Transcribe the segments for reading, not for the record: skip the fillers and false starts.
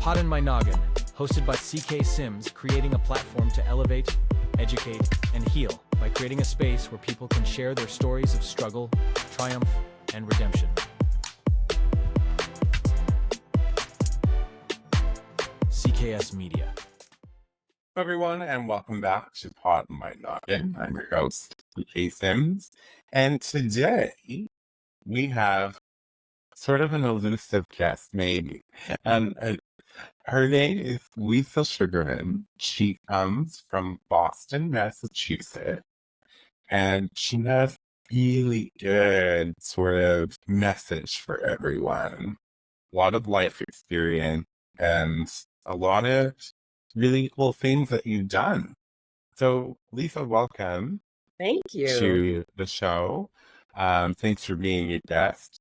Poddin My Noggin, hosted by CK Sims, creating a platform to elevate, educate, and heal by creating a space where people can share their stories of struggle, triumph, and redemption. CKS Media. Hello, everyone, and welcome back to Poddin My Noggin. I'm your host, CK Sims, and today we have sort of an elusive guest, maybe. Her name is Lisa Sugarman. She comes from Boston, Massachusetts, and she has really good sort of message for everyone. A lot of life experience and a lot of really cool things that you've done. So, Lisa, welcome Thank you. to the show. Thanks for being a guest.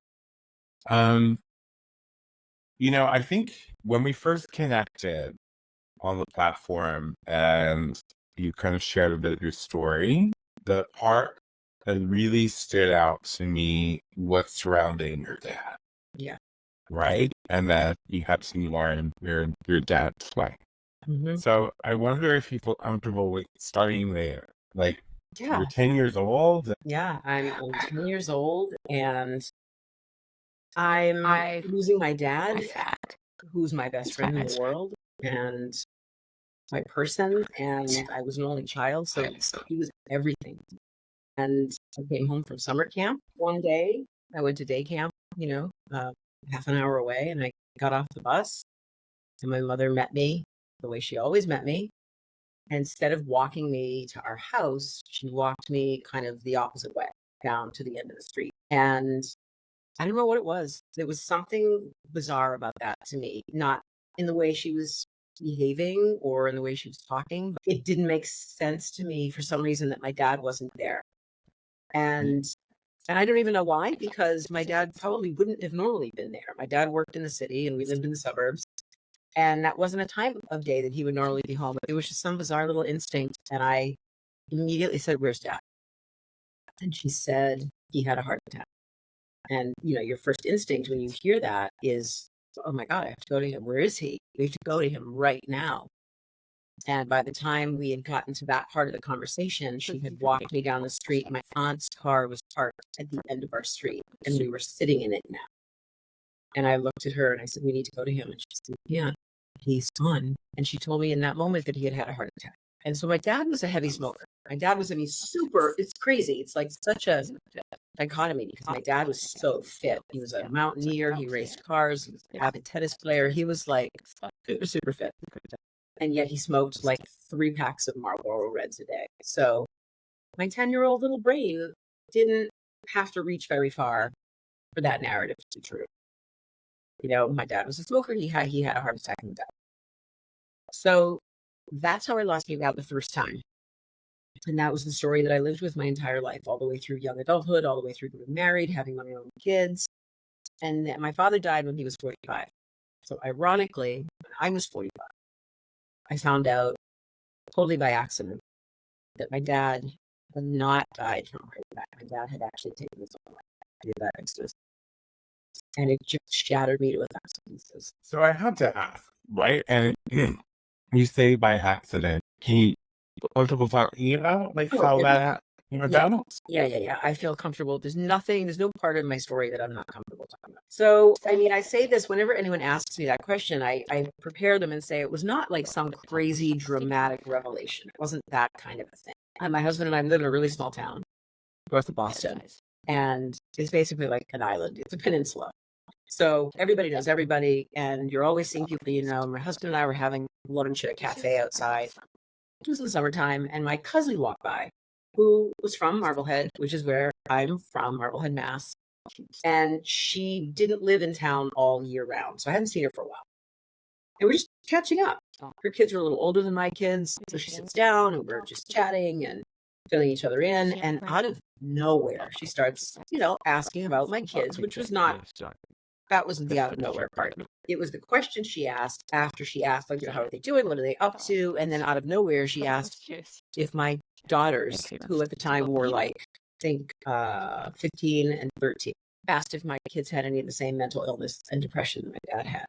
I think when we first connected on the platform and you kind of shared a bit of your story, the part that really stood out to me was surrounding your dad. Yeah. Right? And that you had to learn your dad's way. Mm-hmm. So I wonder if you feel comfortable with starting there. Like, Yeah. you're 10 years old. Yeah. I'm 10 years old and I'm losing my dad, who's my best friend in the world and my person. And I was an only child, so he was everything. And I came home from summer camp one day. I went to day camp, half an hour away, and I got off the bus and my mother met me the way she always met me. And instead of walking me to our house, she walked me kind of the opposite way down to the end of the street. And I don't know what it was. There was something bizarre about that to me, not in the way she was behaving or in the way she was talking. But it didn't make sense to me for some reason that my dad wasn't there. And I don't even know why, because my dad probably wouldn't have normally been there. My dad worked in the city and we lived in the suburbs. And that wasn't a time of day that he would normally be home. It was just some bizarre little instinct. And I immediately said, "Where's Dad?" And she said, "He had a heart attack." And, your first instinct when you hear that is, "Oh my God, I have to go to him. Where is he? We have to go to him right now." And by the time we had gotten to that part of the conversation, she had walked me down the street. My aunt's car was parked at the end of our street, and we were sitting in it now. And I looked at her and I said, "We need to go to him." And she said, "Yeah, he's gone." And she told me in that moment that he had had a heart attack. And so my dad was a heavy smoker. My dad was, it's crazy. It's like such a dichotomy because my dad was so fit. He was a mountaineer. He raced cars. He was an avid tennis player. He was like super fit. And yet he smoked like 3 packs of Marlboro Reds a day. So my 10-year-old little brain didn't have to reach very far for that narrative to be true. My dad was a smoker. He had a heart attack and died. So that's how I lost my dad the first time. And that was the story that I lived with my entire life, all the way through young adulthood, all the way through getting married, having my own kids. And then my father died when he was 45. So ironically, when I was 45, I found out totally by accident that my dad had not died from a heart attack. My dad had actually taken his own life. And it just shattered me to 1,000 pieces. So I have to ask, right? And you say by accident. Can you talk about, how that happened? Yeah. I feel comfortable. There's no part of my story that I'm not comfortable talking about. So, I say this whenever anyone asks me that question, I prepare them and say it was not like some crazy dramatic revelation. It wasn't that kind of a thing. And my husband and I live in a really small town north of Boston. And it's basically like an island. It's a peninsula. So everybody knows everybody, and you're always seeing people My husband and I were having lunch at a cafe outside. It was in the summertime, and my cousin walked by, who was from Marblehead, which is where I'm from, Marblehead, Mass. And she didn't live in town all year round, so I hadn't seen her for a while. And we're just catching up. Her kids are a little older than my kids, so she sits down, and we're just chatting and filling each other in. And out of nowhere, she starts, asking about my kids, which was not... That wasn't the out of nowhere part. It was the question she asked after she asked, how are they doing? What are they up to? And then out of nowhere, she asked if my daughters, who at the time were 15 and 13, asked if my kids had any of the same mental illness and depression that my dad had.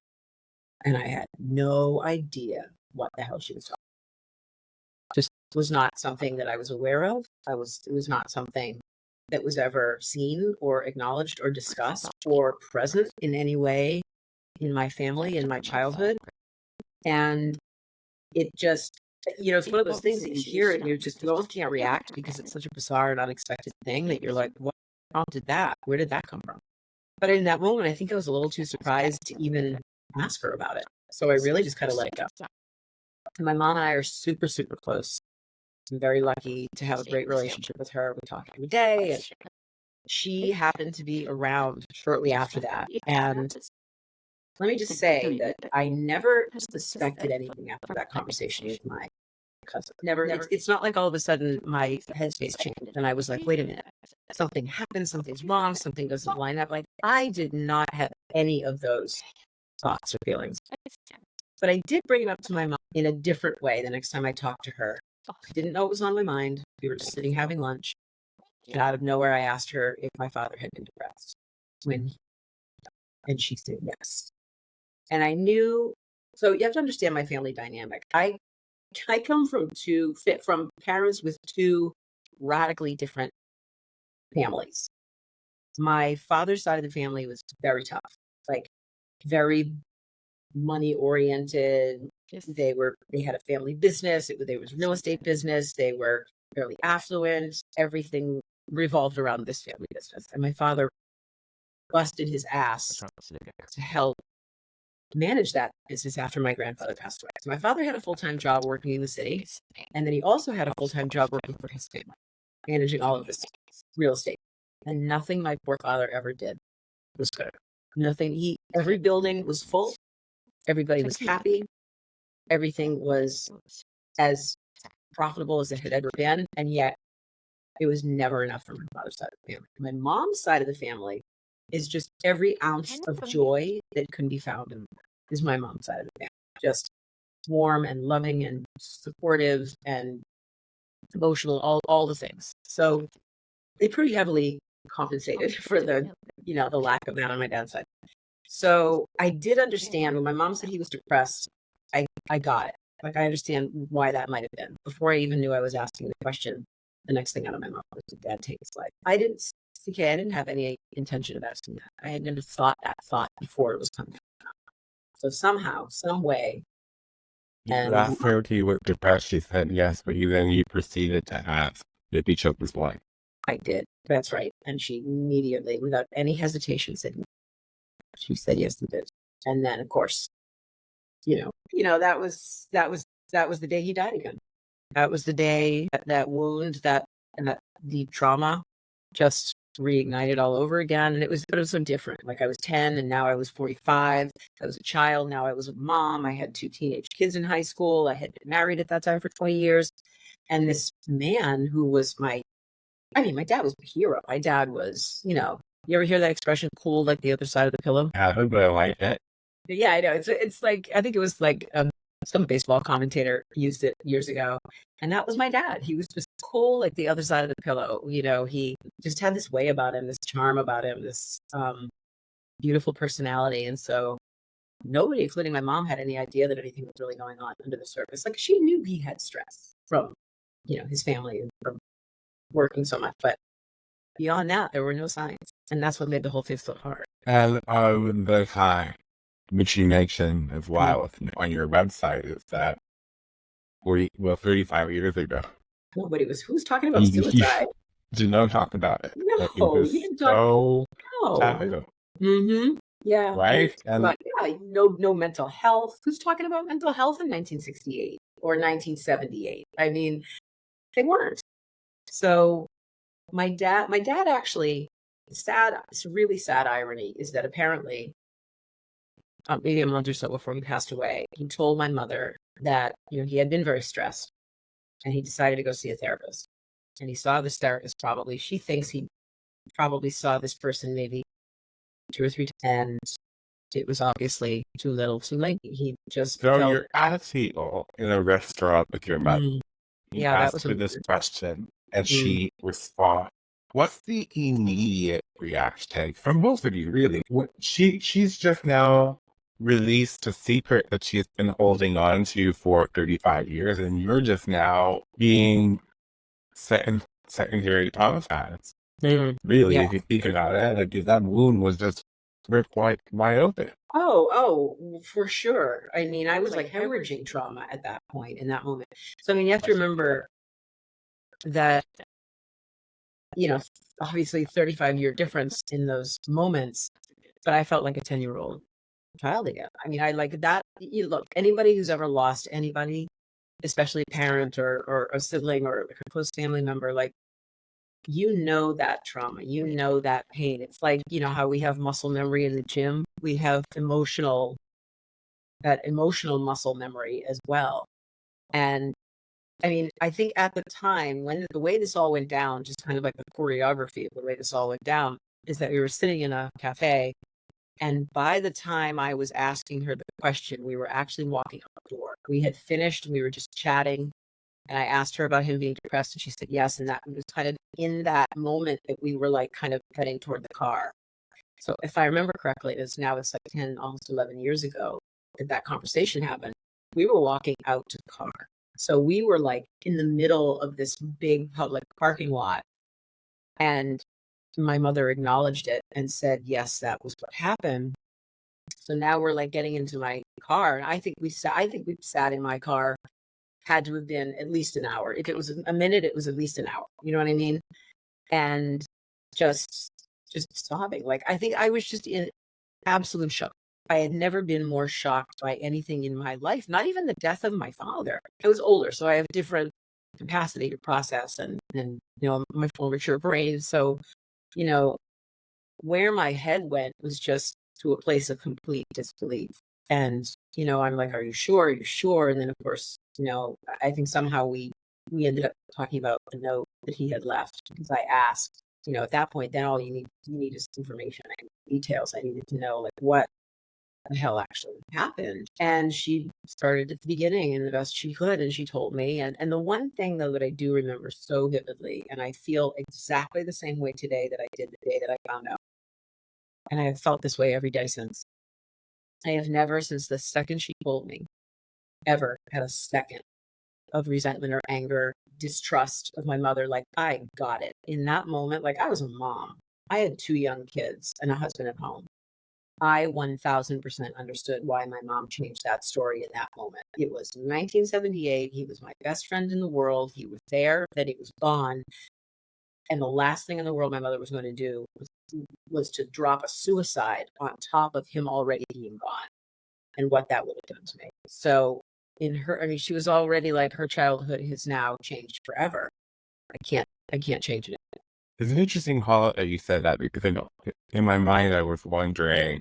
And I had no idea what the hell she was talking about. Just was not something that I was aware of. It was not something that was ever seen or acknowledged or discussed or present in any way in my family, in my childhood. And it just, it's one of those things that you hear and you almost can't react because it's such a bizarre and unexpected thing that you're like, what prompted that? Where did that come from? But in that moment, I think I was a little too surprised to even ask her about it. So I really just kind of let it go. And my mom and I are super, super close. I'm very lucky to have a great relationship with her. We talk every day. And she happened to be around shortly after that. And let me just say that I never suspected anything after that conversation with my cousin. Never. It's not like all of a sudden my headspace changed and I was like, wait a minute, something happened, something's wrong, something doesn't line up. Like, I did not have any of those thoughts or feelings. But I did bring it up to my mom in a different way the next time I talked to her. I didn't know it was on my mind. We were just sitting having lunch. And out of nowhere, I asked her if my father had been depressed. And she said yes. And I knew, so you have to understand my family dynamic. I come from parents with two radically different families. My father's side of the family was very tough, like very money oriented. They had a family business. There was real estate business. They were fairly affluent. Everything revolved around this family business. And my father busted his ass to help manage that business after my grandfather passed away. So my father had a full-time job working in the city. And then he also had a full-time job working for his family, managing all of this real estate. And nothing my poor father ever did was good. Nothing. Every building was full. Everybody was happy. Everything was as profitable as it had ever been. And yet it was never enough for my father's side of the family. My mom's side of the family is just every ounce of joy that can be found in is my mom's side of the family. Just warm and loving and supportive and emotional, all the things. So they pretty heavily compensated for the lack of that on my dad's side. So I did understand when my mom said he was depressed, I got it. Like, I understand why that might have been. Before I even knew I was asking the question, the next thing out of my mouth was, did dad take his life? I didn't have any intention of asking that. I had never thought that thought before it was coming out. So somehow, some way. And after he was depressed, she said yes, but you proceeded to ask if he choked his wife. I did. That's right. And she immediately, without any hesitation, said no. She said yes, he did. And then, of course, that was the day he died again. That was the day that wound, that deep trauma just reignited all over again. And it was so different. Like, I was 10 and now I was 45. I was a child. Now I was a mom. I had 2 teenage kids in high school. I had been married at that time for 20 years. And this man who was my dad was a hero. My dad was, you ever hear that expression, cool like the other side of the pillow? I haven't, but I like it. Yeah, I know. It's like, I think it was like some baseball commentator used it years ago. And that was my dad. He was just cool like the other side of the pillow. He just had this way about him, this charm about him, this beautiful personality. And so nobody, including my mom, had any idea that anything was really going on under the surface. Like, she knew he had stress from, his family and from working so much. But beyond that, there were no signs. And that's what made the whole thing so hard. And the high, which you mentioned as well on your website, is that 35 years ago. Nobody who's talking about suicide. Did not talk about it. No, you didn't talk. So mm-hmm. Yeah. Right? And no mental health. Who's talking about mental health in 1968 or 1978? I mean, they weren't. So my dad actually, it's a really sad irony is that apparently, maybe a month or so before he passed away, he told my mother that, he had been very stressed and he decided to go see a therapist. And he saw this therapist she thinks he probably saw this person maybe 2 or 3 times. And it was obviously too little, too late. He just you're at a table in a restaurant with your mother. You asked her this question, and she responds. What's the immediate reaction from both of you, really? She's just now released a secret that she's been holding on to for 35 years, and you're just now being secondary traumatized. Really, Yeah. if you think about it, like that wound was just ripped wide open. Oh, for sure. I mean, I was like hemorrhaging trauma at that point in that moment. So, I mean, you have to remember that, obviously 35-year difference in those moments, but I felt like a 10-year-old child again. I mean, I like that. Look, anybody who's ever lost anybody, especially a parent or a sibling or like a close family member, like, that trauma, that pain. It's like, how we have muscle memory in the gym. We have that emotional muscle memory as well. And I mean, I think at the time when the way this all went down, just kind of like the choreography of the way this all went down, is that we were sitting in a cafe. And by the time I was asking her the question, we were actually walking out the door. We had finished and we were just chatting. And I asked her about him being depressed, and she said yes. And that was kind of in that moment that we were like kind of heading toward the car. So if I remember correctly, it's like 10, almost 11 years ago that conversation happened. We were walking out to the car. So we were like in the middle of this big public parking lot. And my mother acknowledged it and said, yes, that was what happened. So now we're like getting into my car. And I think we sat in my car, had to have been at least an hour. If it was a minute, it was at least an hour. You know what I mean? And just sobbing. Like, I think I was just in absolute shock. I had never been more shocked by anything in my life, not even the death of my father. I was older, so I have different capacity to process and my full mature brain. So, where my head went was just to a place of complete disbelief. And, I'm like, are you sure? Are you sure? And then of course, I think somehow we ended up talking about the note that he had left, because I asked, at that point, then all you need is information, details. I needed to know like what the hell actually happened. And she started at the beginning and the best she could, and she told me. And the one thing though that I do remember so vividly, and I feel exactly the same way today that I did the day that I found out, and I have felt this way every day since. I have never, since the second she told me, ever had a second of resentment or anger, distrust of my mother. Like, I got it in that moment. Like, I was a mom. I had 2 young kids and a husband at home. I 1000% understood why my mom changed that story in that moment. It was 1978. He was my best friend in the world. He was there, then he was gone. And the last thing in the world my mother was going to do was to drop a suicide on top of him already being gone, and what that would have done to me. So she was already like, her childhood has now changed forever. I can't change it. It's an interesting how you said that, because I know in my mind I was wondering,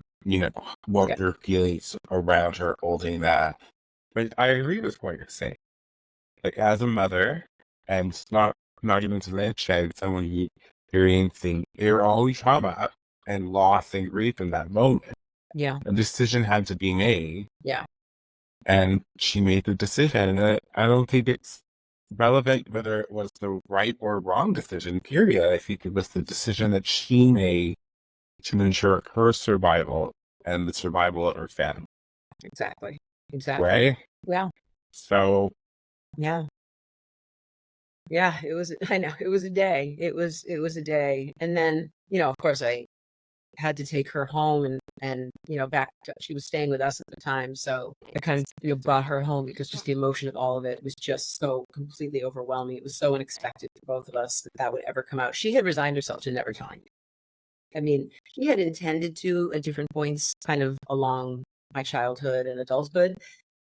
what your feelings around her holding that. But I agree with what you're saying. Like, as a mother, and not even to mention someone who experiencing, there are always trauma and loss and grief in that moment. Yeah. A decision had to be made. Yeah. And she made the decision. And I don't think it's relevant whether it was the right or wrong decision, period. I think it was the decision that she made to ensure her survival and the survival of her family. Exactly. Right? Yeah. So. Yeah. Yeah, I know, it was a day. It was a day. And then, of course I had to take her home and she was staying with us at the time. So I kind of, brought her home, because just the emotion of all of it was just so completely overwhelming. It was so unexpected for both of us that would ever come out. She had resigned herself to never telling me. I mean, she had intended to at different points kind of along my childhood and adulthood.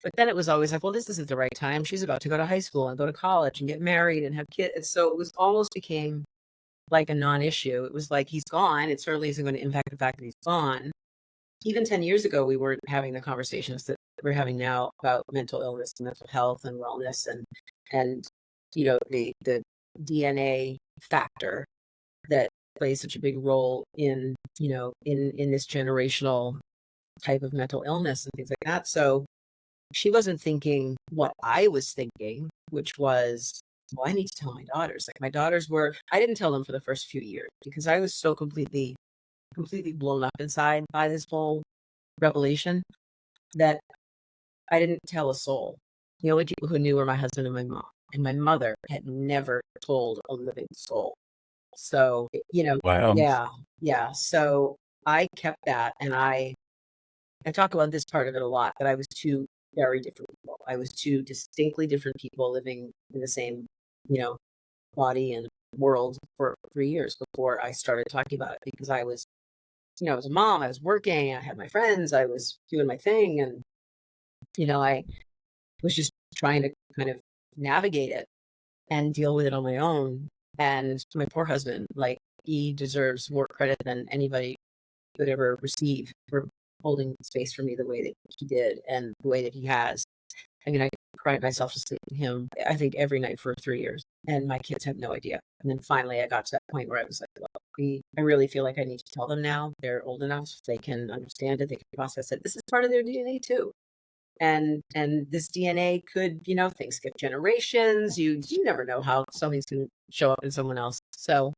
But then it was always like, well, this isn't the right time. She's about to go to high school and go to college and get married and have kids. So it was almost became like a non-issue. It was like, he's gone. It certainly isn't going to impact the fact that he's gone. Even 10 years ago, we weren't having the conversations that we're having now about mental illness and mental health and wellness and the DNA factor that plays such a big role in this generational type of mental illness and things like that. So she wasn't thinking what I was thinking, which was, well, I need to tell my daughters. Like, my daughters I didn't tell them for the first few years, because I was so completely blown up inside by this whole revelation. that I didn't tell a soul. The only people who knew were my husband and my mom. And my mother had never told a living soul. So, Wow. yeah. So I kept that, and I talk about this part of it a lot, that I was two very different people. I was two distinctly different people living in the same, body and world for 3 years before I started talking about it, because I was, I was a mom, I was working, I had my friends, I was doing my thing. And, I was just trying to kind of navigate it and deal with it on my own. And my poor husband, like, he deserves more credit than anybody could ever receive for holding space for me the way that he did and the way that he has. I mean, I cried myself to sleep with him, I think, every night for 3 years, and my kids have no idea. And then finally I got to that point where I was like, well, I really feel like I need to tell them now. They're old enough, they can understand it, they can process it. This is part of their DNA too. And this DNA could, things skip generations. You never know how something's going to show up in someone else. So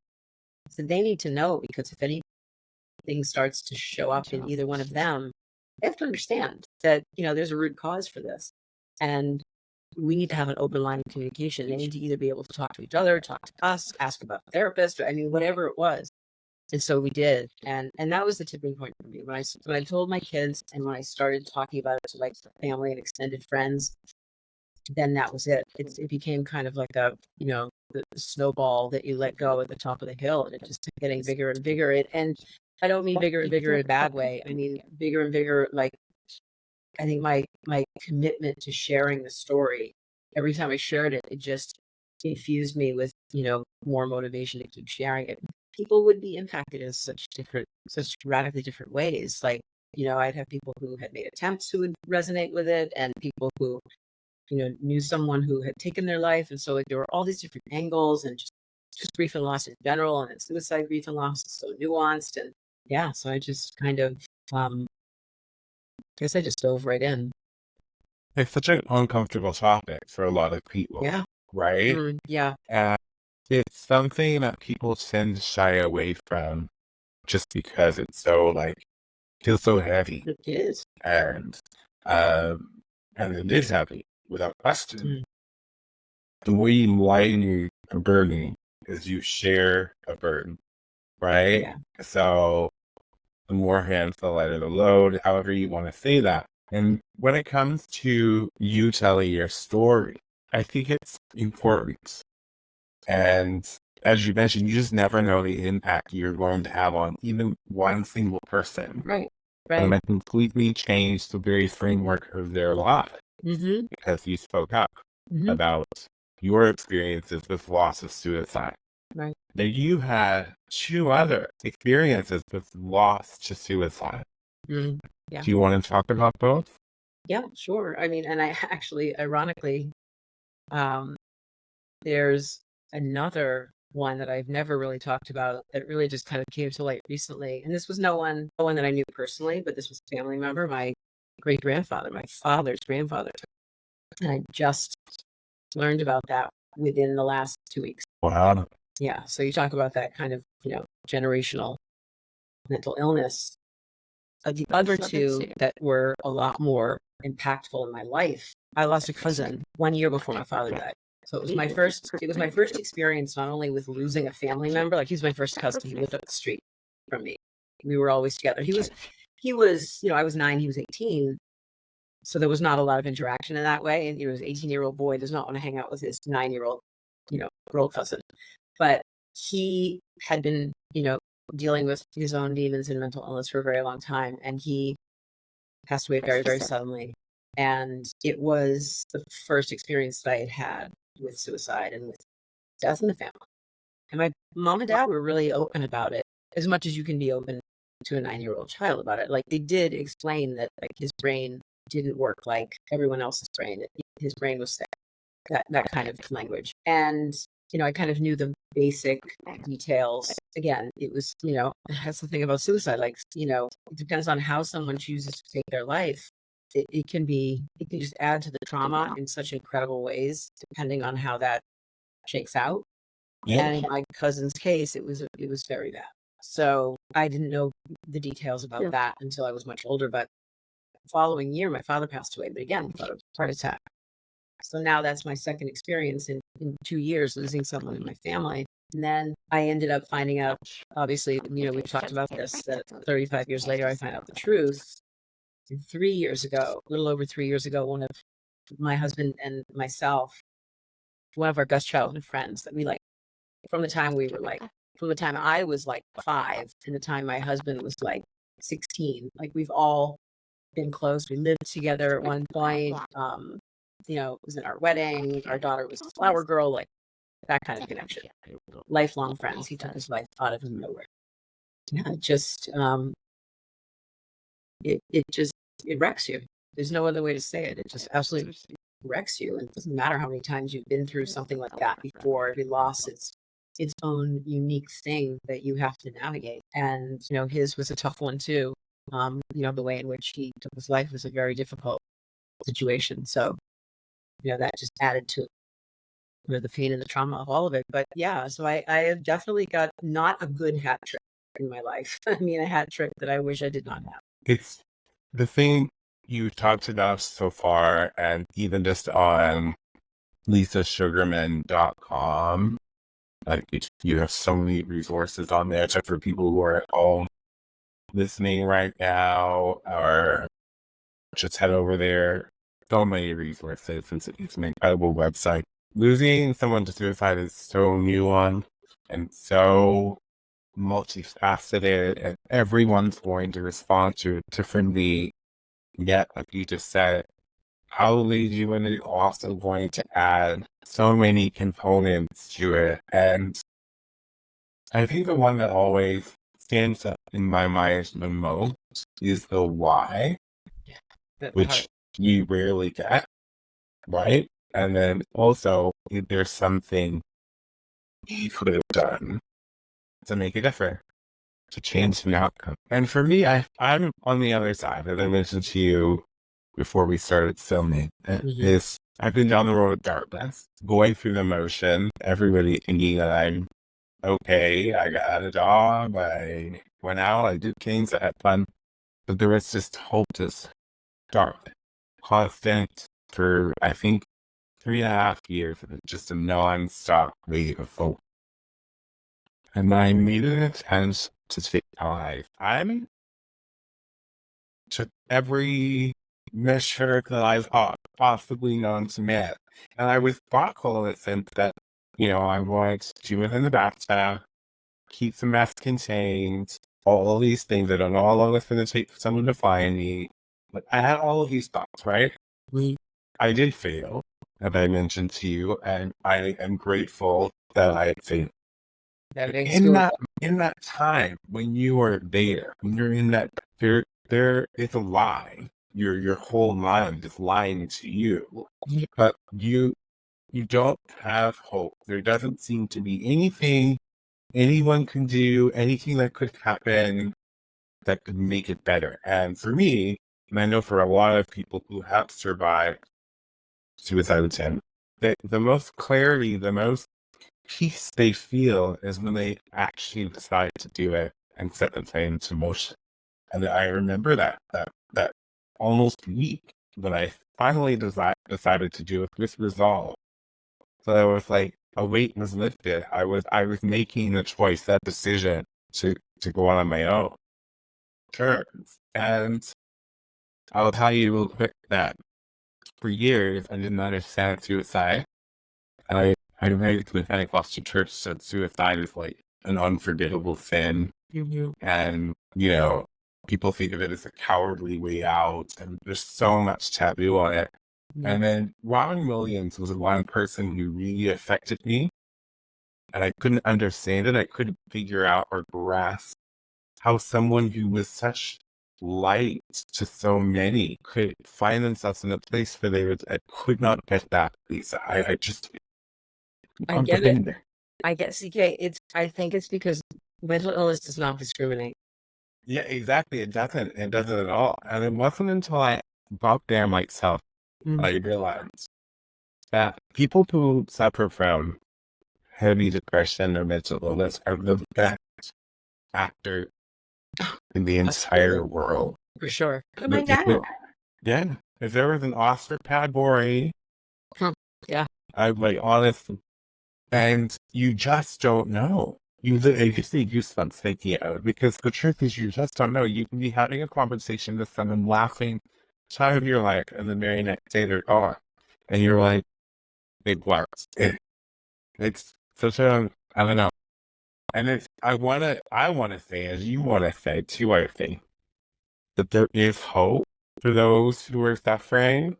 they need to know, because if anything starts to show up in either one of them, they have to understand that, there's a root cause for this. And we need to have an open line of communication. They need to either be able to talk to each other, talk to us, ask about a therapist, I mean, whatever it was. And so we did. And that was the tipping point for me. When I told my kids, and when I started talking about it to, like, family and extended friends, then that was it. It became kind of like a, the snowball that you let go at the top of the hill, and it just kept getting bigger and bigger. And I don't mean bigger and bigger in a bad way. I mean bigger and bigger. Like, I think my commitment to sharing the story, every time I shared it, it just infused me with, more motivation to keep sharing it. People would be impacted in such radically different ways. Like, I'd have people who had made attempts who would resonate with it, and people who, knew someone who had taken their life. And so, like, there were all these different angles, and just grief and loss in general, and suicide grief and loss is so nuanced. And yeah, so I just kind of, I guess I just dove right in. It's such an uncomfortable topic for a lot of people. Yeah. Right? Yeah. And it's something that people tend to shy away from just because it's so, like, feels so heavy. It is. And it is heavy, without question. The way you lighten a burden is you share a burden, right? Yeah. So the more hands, the lighter the load, however you want to say that. And when it comes to you telling your story, I think it's important. And as you mentioned, you just never know the impact you're going to have on even one single person. Right. And that completely changed the very framework of their life. Because you spoke up about your experiences with loss of suicide. Right. Now, you had 2 other experiences with loss to suicide. Yeah. Do you want to talk about both? Yeah, sure. I mean, and I actually, ironically, there's another one that I've never really talked about that really just kind of came to light recently. And this was no one that I knew personally, but this was a family member, my great-grandfather, my father's grandfather. And I just learned about that within the last 2 weeks. Wow. Yeah. So you talk about that kind of, generational mental illness. The other two that were a lot more impactful in my life, I lost a cousin 1 year before my father died. So it was my first experience, not only with losing a family member, like, he was my first cousin. He lived up the street from me. We were always together. He was, I was 9, he was 18. So there was not a lot of interaction in that way. And he was an 18-year-old boy, does not want to hang out with his 9-year-old, girl cousin. But he had been, dealing with his own demons and mental illness for a very long time. And he passed away very, very suddenly. And it was the first experience that I had had with suicide and with death in the family. And my mom and dad were really open about it, as much as you can be open to a 9-year-old child about it. Like, they did explain that, like, his brain didn't work like everyone else's brain. His brain was sick, that kind of language. And, I kind of knew the basic details. Again, it was, that's the thing about suicide. Like, it depends on how someone chooses to take their life. It can just add to the trauma in such incredible ways, depending on how that shakes out. Yeah. And in my cousin's case, it was very bad. So I didn't know the details about that until I was much older. But following year, my father passed away, but again, we thought it was a heart attack. So now that's my second experience in 2 years losing someone in my family. And then I ended up finding out, obviously, we've talked about this, that 35 years later, I find out the truth. 3 years ago, a little over 3 years ago, one of my husband and myself, one of our best childhood friends that we from the time I was 5 and the time my husband was 16, we've all been close. We lived together at one point. It was in our wedding. Our daughter was a flower girl, that kind of connection. Lifelong friends. He took his life out of nowhere. Yeah, it wrecks you. There's no other way to say it. It just absolutely wrecks you. And it doesn't matter how many times you've been through something like that before. Every loss is its own unique thing that you have to navigate. And, his was a tough one too. The way in which he took his life was a very difficult situation. So, that just added to the pain and the trauma of all of it. But yeah, so I have definitely got not a good hat trick in my life. I mean, a hat trick that I wish I did not have. It's the thing you talked about so far, and even just on lisasugarman.com, you have so many resources on there, except for people who are at home listening right now, or just head over there. So many resources. It's an incredible website. Losing someone to suicide is so nuanced and so multifaceted, and everyone's going to respond to it differently. Yet, like you just said, probably you are also going to add so many components to it. And I think the one that always stands up in my mind the most is the why, which you rarely get, right? And then also, if there's something you could have done to make a difference, to change the outcome. And for me, I'm on the other side, as I mentioned to you before we started filming, is I've been down the road of darkness, going through the motion, everybody thinking that I'm okay, I got a job, I went out, I did things, I had fun, but there was just hope, just dark, constant for, I think, 3.5 years, just a non-stop wave of hope. And I made an attempt to take my life. I took every measure that I've possibly known to man. And I was thoughtful in the sense that, I wanted to do it in the bathtub, keep the mess contained, all of these things. I don't know how long it's going to take for someone to find me. But I had all of these thoughts, right? I did fail, as I mentioned to you, and I am grateful that I failed. In that time, when you are there, when you're in that, there is a lie. Your whole mind is lying to you, but you don't have hope. There doesn't seem to be anything anyone can do, anything that could happen that could make it better. And for me, and I know for a lot of people who have survived suicide attempt, the most clarity, the most peace they feel is when they actually decide to do it and set the thing into motion. And I remember that almost week when I finally decided to do it with resolve. So I was like, a weight was lifted. I was making the choice, that decision to go on my own terms. And I'll tell you real quick that for years I didn't understand suicide. And I made the Pentecostal church said suicide is like an unforgivable sin. And, people think of it as a cowardly way out, and there's so much taboo on it. And then Robin Williams was the one person who really affected me, and I couldn't understand it. I couldn't figure out or grasp how someone who was such light to so many could find themselves in a place where I could not get that peace. I get it. I get CK. I think it's because mental illness does not discriminate. Yeah, exactly. It doesn't at all. And it wasn't until I got there myself I realized that people who suffer from heavy depression or mental illness are the best actors in the entire world. For sure. Look at my dad. Yeah. If there was an Oscar category, Yeah. I'm like, honestly, and you just don't know. You just need goosebumps thinking out it, because the truth is you just don't know. You can be having a conversation with someone laughing time of your life, and the very next day they're gone. And you're like, it works. It's such a, I don't know. And it's, I wanna say, as you wanna say too, I think, that there is hope for those who are suffering.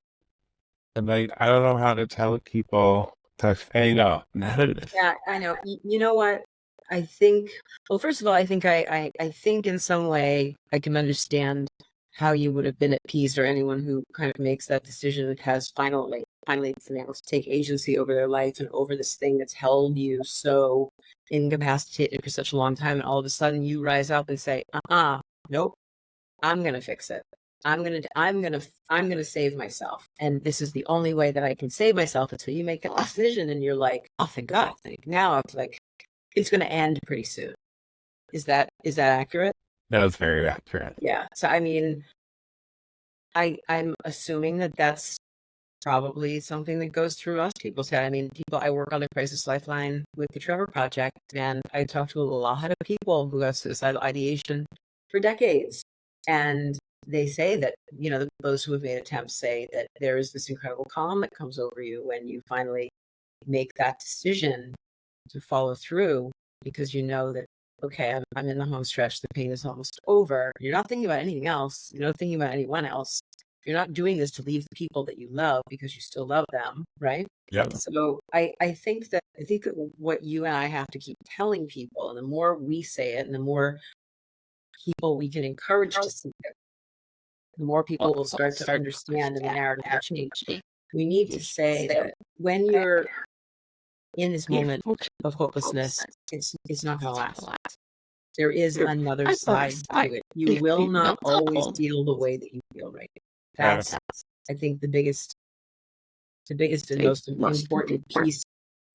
And like, I don't know how to tell people to say no. Yeah, I know. You know what? I think, well, first of all, I think I think in some way I can understand how you would have been appeased, or anyone who kind of makes that decision that has finally been able to take agency over their life and over this thing that's held you so incapacitated for such a long time. And all of a sudden you rise up and say, nope, I'm going to fix it. I'm going to save myself. And this is the only way that I can save myself, until you make that decision and you're like, oh, thank God. Now I'm like, it's going to end pretty soon. Is that accurate? That was very accurate. Yeah. So, I mean, I'm assuming that that's probably something that goes through most people's head. I mean, I work on a crisis lifeline with the Trevor Project, and I talk to a lot of people who have suicidal ideation for decades. And they say that, those who have made attempts say that there is this incredible calm that comes over you when you finally make that decision to follow through, because you know that, okay, I'm in the home stretch, the pain is almost over. You're not thinking about anything else. You're not thinking about anyone else. You're not doing this to leave the people that you love, because you still love them, right? Yep. So I think that what you and I have to keep telling people, and the more we say it, and the more people we can encourage to see it, the more people will start to understand, and the narrative will change. We need to say that when you're in this moment of hopelessness, it's not going to last. There is another side to it. You will not always feel the way that you feel right now. That's, I think, the biggest and most important piece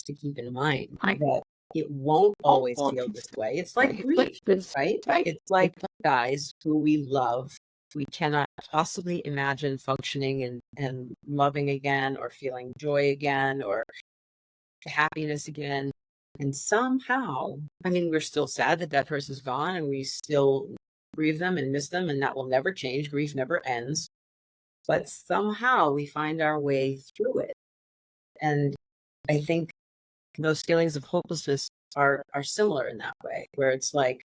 to keep in mind, that it won't always feel this way. It's like grief, right? It's like guys who we love. We cannot possibly imagine functioning and loving again, or feeling joy again, or happiness again. And somehow, I mean, we're still sad that that person's gone, and we still grieve them and miss them, and that will never change. Grief never ends. But somehow we find our way through it. And I think those feelings of hopelessness are similar in that way, where it's like,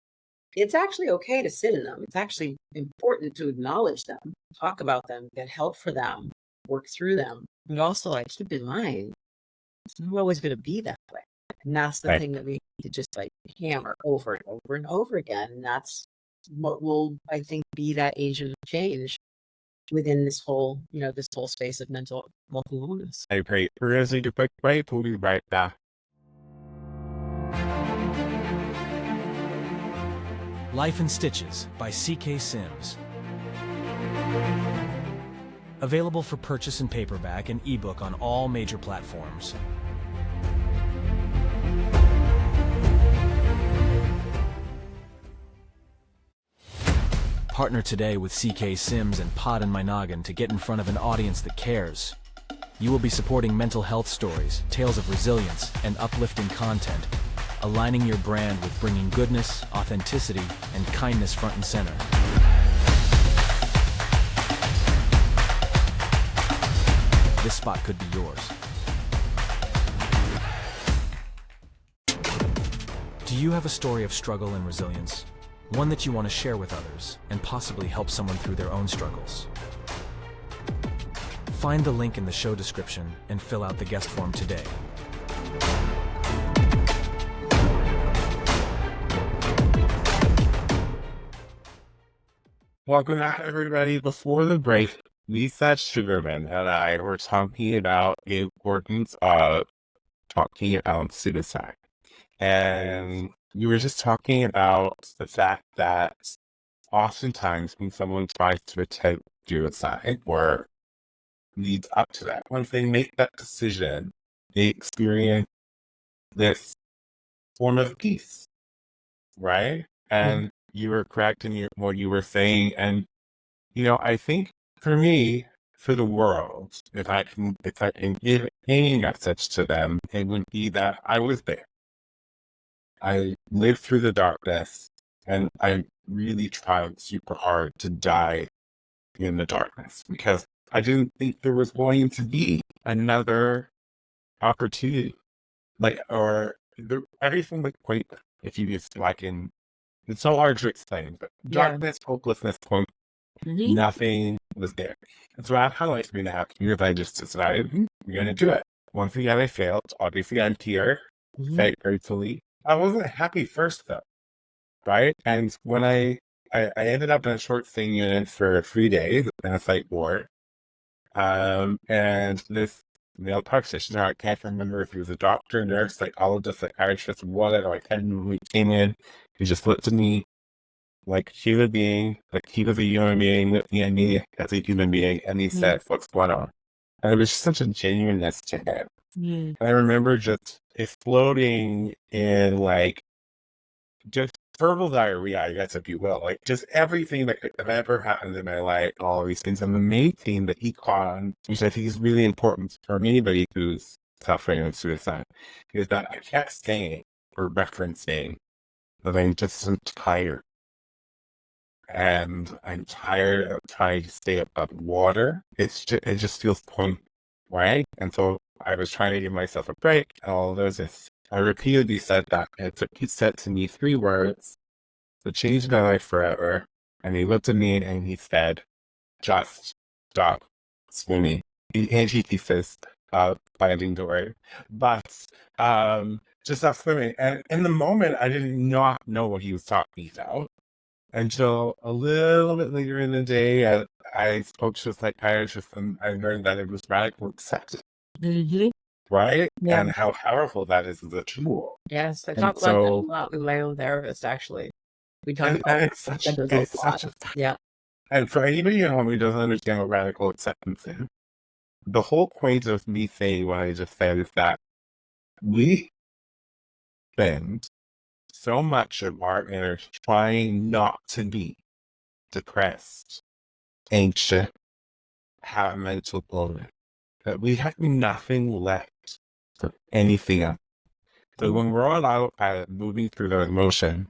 it's actually okay to sit in them. It's actually important to acknowledge them, talk about them, get help for them, work through them. But also, like, keep in mind, it's not always going to be that way. And that's the thing that we need to just like hammer over and over and over again. And that's what will, I think, be that agent of change within this whole space of mental illness. I agree. We're going to take a quick break. We'll be right back. Life in Stitches by CK Sims. Available for purchase in paperback and ebook on all major platforms. Partner today with CK Sims and Poddin My Noggin to get in front of an audience that cares. You will be supporting mental health stories, tales of resilience, and uplifting content, aligning your brand with bringing goodness, authenticity, and kindness front and center. This spot could be yours. Do you have a story of struggle and resilience? One that you want to share with others, and possibly help someone through their own struggles? Find the link in the show description and fill out the guest form today. Welcome back, everybody. Before the break, Lisa Sugarman and I were talking about the importance of talking about suicide. And you were just talking about the fact that oftentimes when someone tries to attempt suicide or leads up to that, once they make that decision, they experience this form of peace, right? And you were correct in what you were saying. And, I think for me, for the world, if I can give any message to them, it would be that I was there. I lived through the darkness, and I really tried super hard to die in the darkness because I didn't think there was going to be another opportunity. Everything like quite, if you just like in, it's so hard to explain, but Yeah. darkness, hopelessness, point, Mhm. nothing was there. And so after like 3.5 years, I just decided, we're going to do it. Once again, I failed. Obviously, I'm here, very gratefully. I wasn't happy first, though, right? And when I ended up in a short stay unit for 3 days in a psych ward, and this male practitioner, I can't remember if he was a doctor, nurse, psychologist, psychiatrist, whatever, I can't remember who he came in. He just looked at me like a human being, like he was a human being, looking at me as a human being, and he said, "What's going on?" And it was just such a genuineness to him. And I remember just exploding in like just verbal diarrhea, I guess, if you will. Like just everything that could have ever happened in my life, all these things. And the main thing that he caught on, which I think is really important for anybody who's suffering of suicide, is that I kept saying or referencing that I'm just so tired. And I'm tired of trying to stay above water. It just feels point right. And so I was trying to give myself a break and all of those. I repeatedly said that. And so he said to me 3 words that changed my life forever. And he looked at me and he said, "Just stop swimming." He says, finding the word. But just stop swimming. And in the moment, I did not know what he was talking about. Until a little bit later in the day, I spoke to a psychiatrist and I learned that it was radical acceptance, right? Yeah. And how powerful that is as a tool. Yes, I And talk about that a so, lot with my own therapist, actually. We talk and about it's such, acceptance a lot. Yeah. and for anybody at home who doesn't understand what radical acceptance is, the whole point of me saying what I just said is that we spend so much of our energy trying not to be depressed, anxious, have mental illness, that we have nothing left for anything else. So when we're all out moving through the emotion,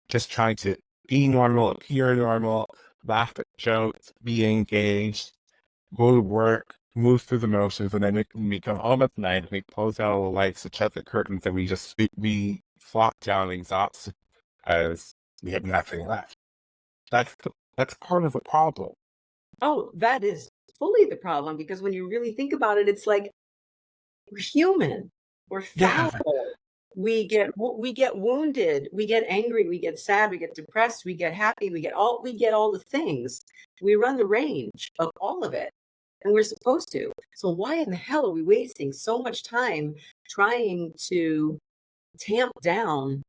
just trying to be normal, appear normal, laugh at jokes, be engaged, go to work, move through the motions, and then we come home at night, we close out all the lights, and shut the curtains, and we flop down exhausted as we have nothing left. That's part of the problem. Oh, that is fully the problem because when you really think about it, it's like we're human. We're Yeah. fallible. We get wounded. We get angry. We get sad. We get depressed. We get happy. We get all the things. We run the range of all of it, and we're supposed to. So why in the hell are we wasting so much time trying to tamp down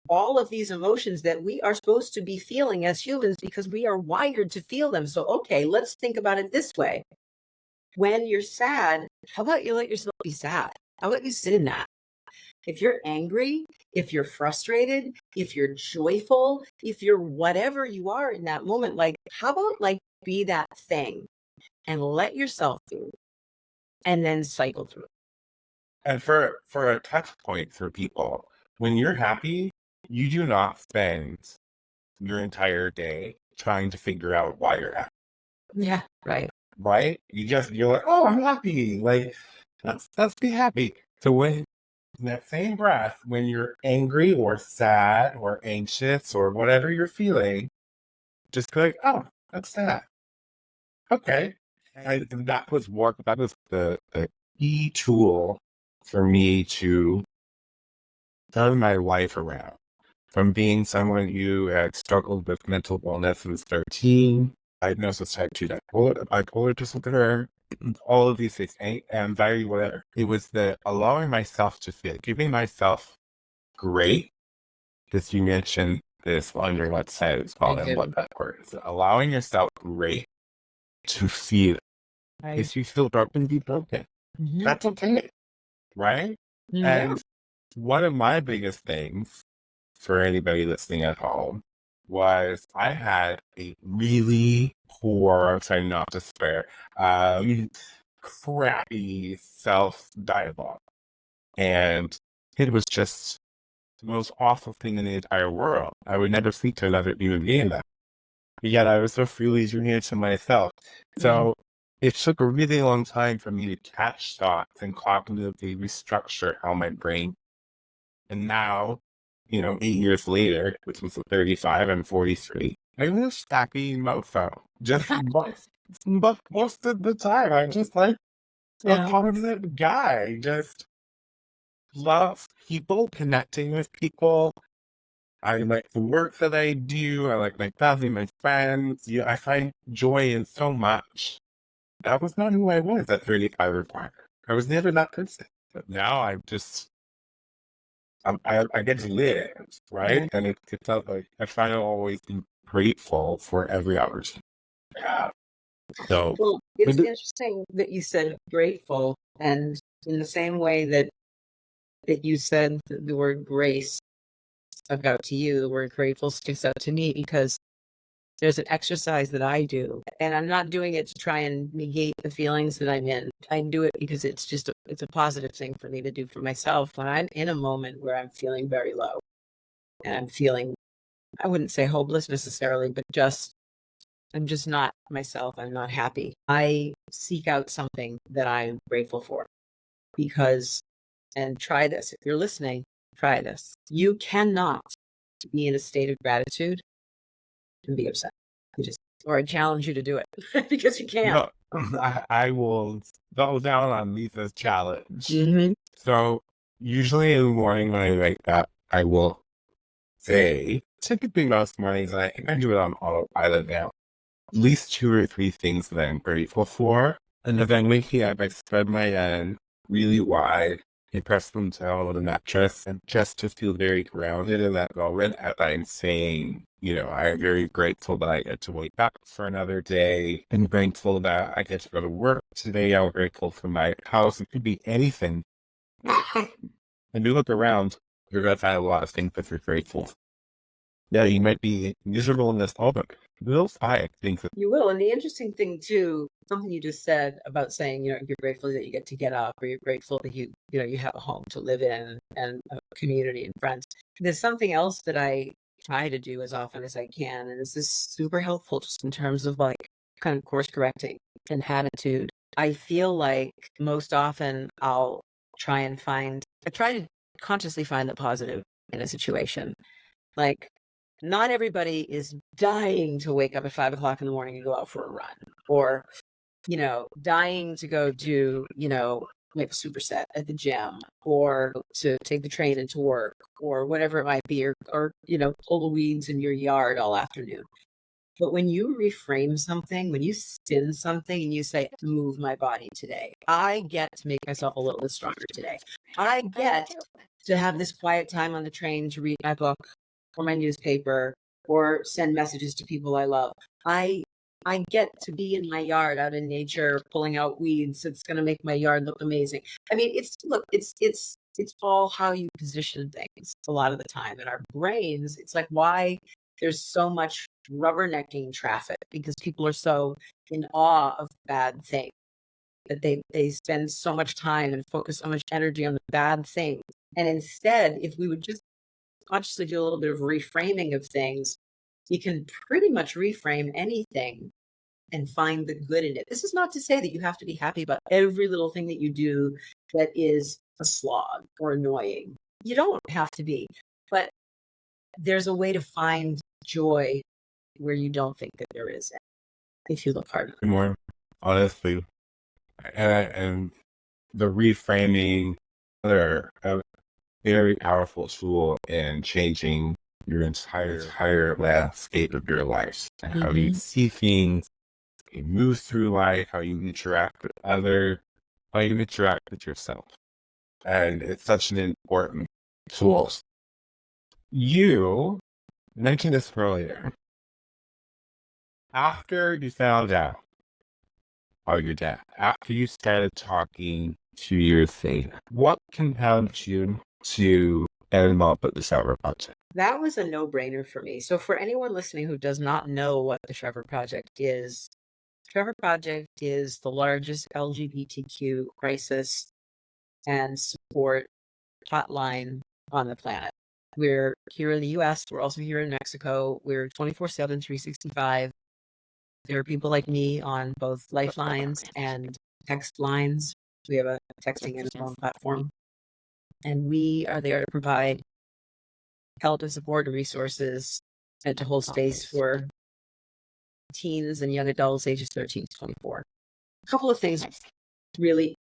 all of these emotions that we are supposed to be feeling as humans because we are wired to feel them? So, okay, let's think about it this way. When you're sad, how about you let yourself be sad? How about you sit in that? If you're angry, if you're frustrated, if you're joyful, if you're whatever you are in that moment, like, how about like be that thing and let yourself do it and then cycle through it? And for a touch point for people, when you're happy, you do not spend your entire day trying to figure out why you're happy, Yeah, right. right? You're like, oh, I'm happy. Like, let's be happy. So when in that same breath, when you're angry or sad or anxious or whatever you're feeling, just be like, oh, that's sad. Okay. And that was the key tool for me to turn my life around. From being someone who had struggled with mental illness since 13, diagnosed with type 2 bipolar disorder, all of these things, anxiety, whatever. It was the allowing myself to feel, giving myself grace, because you mentioned this on your website, it's called I what do. that word is. Allowing yourself grace to feel. Right. If you feel broken, be broken. Mhm. That's okay, right? Yeah. And one of my biggest things for anybody listening at home was I had a really poor, I'm trying not to swear, crappy self-dialogue. And it was just the most awful thing in the entire world. I would never speak to another human being that. Yet I was so freely doing it to myself. So it took a really long time for me to catch thoughts and cognitively restructure how my brain. And now, 8 years later, which was 35 and 43, I'm a stacky mofo. Just but most of the time, I'm just like a positive guy. Just love people, connecting with people. I like the work that I do. I like my family, my friends. Yeah, I find joy in so much. That was not who I was at 35 or 5. I was never that person. But now I get to live, right? And it felt like I find it always be grateful for every opportunity I have. So, Well, it's interesting that you said grateful, and in the same way that you said the word grace stuck out to you, the word grateful sticks out to me, because there's an exercise that I do, and I'm not doing it to try and negate the feelings that I'm in. I do it because it's just it's a positive thing for me to do for myself when I'm in a moment where I'm feeling very low and I'm feeling, I wouldn't say hopeless necessarily, but I'm just not myself. I'm not happy. I seek out something that I'm grateful for, because, and try this. If you're listening, try this. You cannot be in a state of gratitude and be upset. Or I challenge you to do it because you can't. no, I will double down on Lisa's challenge. Mm-hmm. So, usually in the morning when I wake up, I will say, typically most mornings, I think I do it on autopilot now, at least 2 or 3 things that I'm grateful for. And then waking up, I spread my hand really wide and press them down on the mattress, and just to feel very grounded in that moment as I'm saying, I'm very grateful that I get to wake up for another day. I'm grateful that I get to go to work today. I'm grateful for my house. It could be anything. And you look around, you're going to find a lot of things that you're grateful. Yeah, you might be miserable in this moment. You'll find things that You will. And the interesting thing too, something you just said about saying, you're grateful that you get to get up, or you're grateful that you have a home to live in and a community and friends. There's something else that I try to do as often as I can, and this is super helpful just in terms of like kind of course correcting and attitude. I feel like most often I try to consciously find the positive in a situation. Like, not everybody is dying to wake up at 5 o'clock in the morning and go out for a run, or, dying to go do, make a superset at the gym, or to take the train into work, or whatever it might be, or pull the weeds in your yard all afternoon. But when you reframe something, when you spin something and you say, move my body today, I get to make myself a little bit stronger today. I get to have this quiet time on the train to read my book or my newspaper or send messages to people I love. I get to be in my yard out in nature, pulling out weeds. It's going to make my yard look amazing. I mean, it's all how you position things a lot of the time in our brains. It's like why there's so much rubbernecking traffic, because people are so in awe of bad things that they spend so much time and focus so much energy on the bad things. And instead, if we would just consciously do a little bit of reframing of things, you can pretty much reframe anything and find the good in it. This is not to say that you have to be happy about every little thing that you do that is a slog or annoying. You don't have to be, but there's a way to find joy where you don't think that there is, if you look hard. more, honestly, and the reframing, are a very powerful tool in changing your entire landscape of your life, and how you see things, how you move through life, how you interact with others, how you interact with yourself. And it's such an important tool. You mentioned this earlier. After you found out about your dad, after you started talking to your saint, what compelled you to get involved with the Trevor Project? That was a no-brainer for me. So for anyone listening who does not know what the Trevor Project is, Trevor Project is the largest LGBTQ crisis and support hotline on the planet. We're here in the US, we're also here in Mexico. We're 24/7, 365. There are people like me on both lifelines and text lines. We have a texting and phone platform. And we are there to provide help and support and resources and to hold space for teens and young adults ages 13 to 24. A couple of things really